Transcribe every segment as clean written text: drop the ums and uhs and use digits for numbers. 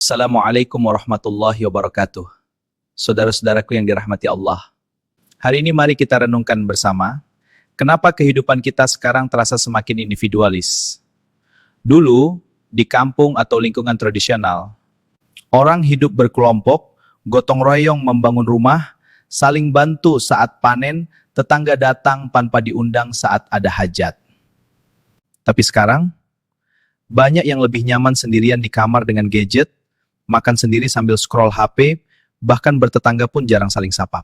Assalamualaikum warahmatullahi wabarakatuh. Saudara-saudaraku yang dirahmati Allah. Hari ini mari kita renungkan bersama, kenapa kehidupan kita sekarang terasa semakin individualis. Dulu, di kampung atau lingkungan tradisional, orang hidup berkelompok, gotong royong membangun rumah, saling bantu saat panen, tetangga datang tanpa diundang saat ada hajat. Tapi sekarang, banyak yang lebih nyaman sendirian di kamar dengan gadget, makan sendiri sambil scroll HP, bahkan bertetangga pun jarang saling sapa.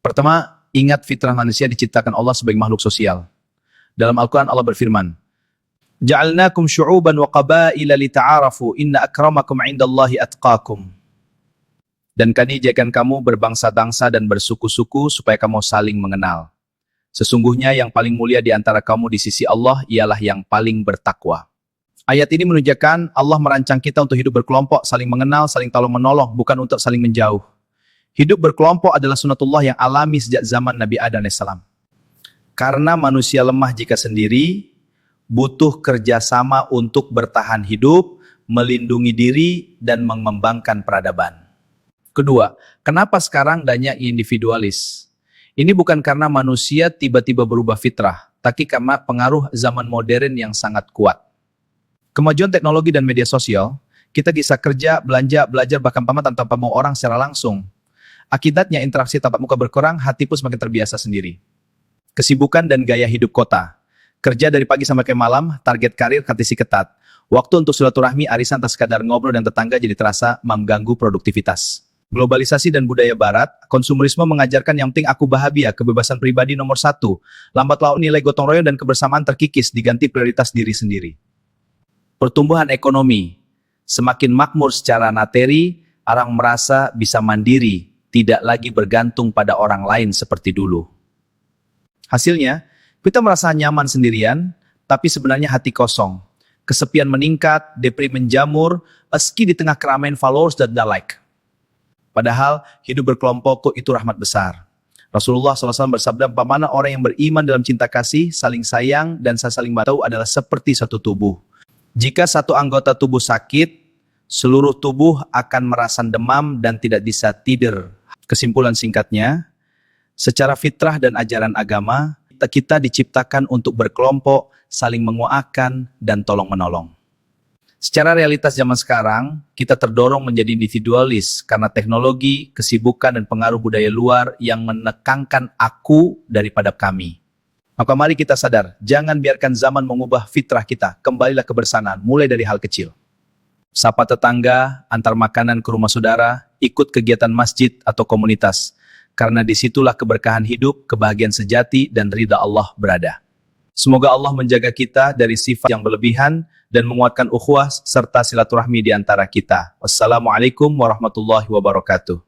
Pertama, ingat fitrah manusia diciptakan Allah sebagai makhluk sosial. Dalam Al-Quran Allah berfirman, Ja'alnakum syu'uban wa qabaila lita'arafu inna akramakum indallahi atqakum. Dan kami jadikan kamu berbangsa-bangsa dan bersuku-suku supaya kamu saling mengenal. Sesungguhnya yang paling mulia di antara kamu di sisi Allah ialah yang paling bertakwa. Ayat ini menunjukkan Allah merancang kita untuk hidup berkelompok, saling mengenal, saling tolong-menolong, bukan untuk saling menjauh. Hidup berkelompok adalah sunatullah yang alami sejak zaman Nabi Adam AS. Karena manusia lemah jika sendiri, butuh kerjasama untuk bertahan hidup, melindungi diri, dan mengembangkan peradaban. Kedua, kenapa sekarang banyak individualis? Ini bukan karena manusia tiba-tiba berubah fitrah, tapi karena pengaruh zaman modern yang sangat kuat. Kemajuan teknologi dan media sosial, kita bisa kerja, belanja, belajar, bahkan pamatan tanpa mau orang secara langsung. Akibatnya interaksi tatap muka berkurang, hati pun semakin terbiasa sendiri. Kesibukan dan gaya hidup kota. Kerja dari pagi sampai ke malam, target karir kompetisi ketat. Waktu untuk silaturahmi, arisan, tak sekadar ngobrol dan tetangga jadi terasa mengganggu produktivitas. Globalisasi dan budaya barat, konsumerisme mengajarkan yang penting aku bahagia, kebebasan pribadi nomor 1. Lambat laun nilai gotong royong dan kebersamaan terkikis diganti prioritas diri sendiri. Pertumbuhan ekonomi, semakin makmur secara materi, orang merasa bisa mandiri, tidak lagi bergantung pada orang lain seperti dulu. Hasilnya, kita merasa nyaman sendirian, tapi sebenarnya hati kosong. Kesepian meningkat, depresi menjamur, meski di tengah keramaian followers dan like. Padahal, hidup berkelompok itu rahmat besar. Rasulullah SAW bersabda, "Bagaimana orang yang beriman dalam cinta kasih, saling sayang, dan saling bantu adalah seperti satu tubuh. Jika satu anggota tubuh sakit, seluruh tubuh akan merasa demam dan tidak bisa tidur." Kesimpulan singkatnya, secara fitrah dan ajaran agama, kita diciptakan untuk berkelompok, saling menguatkan, dan tolong-menolong. Secara realitas zaman sekarang, kita terdorong menjadi individualis karena teknologi, kesibukan, dan pengaruh budaya luar yang menekankan aku daripada kami. Maka mari kita sadar, jangan biarkan zaman mengubah fitrah kita, kembalilah kebersamaan, mulai dari hal kecil. Sapa tetangga, antar makanan ke rumah saudara, ikut kegiatan masjid atau komunitas, karena disitulah keberkahan hidup, kebahagiaan sejati, dan ridha Allah berada. Semoga Allah menjaga kita dari sifat yang berlebihan, dan menguatkan ukhuwah serta silaturahmi di antara kita. Wassalamualaikum warahmatullahi wabarakatuh.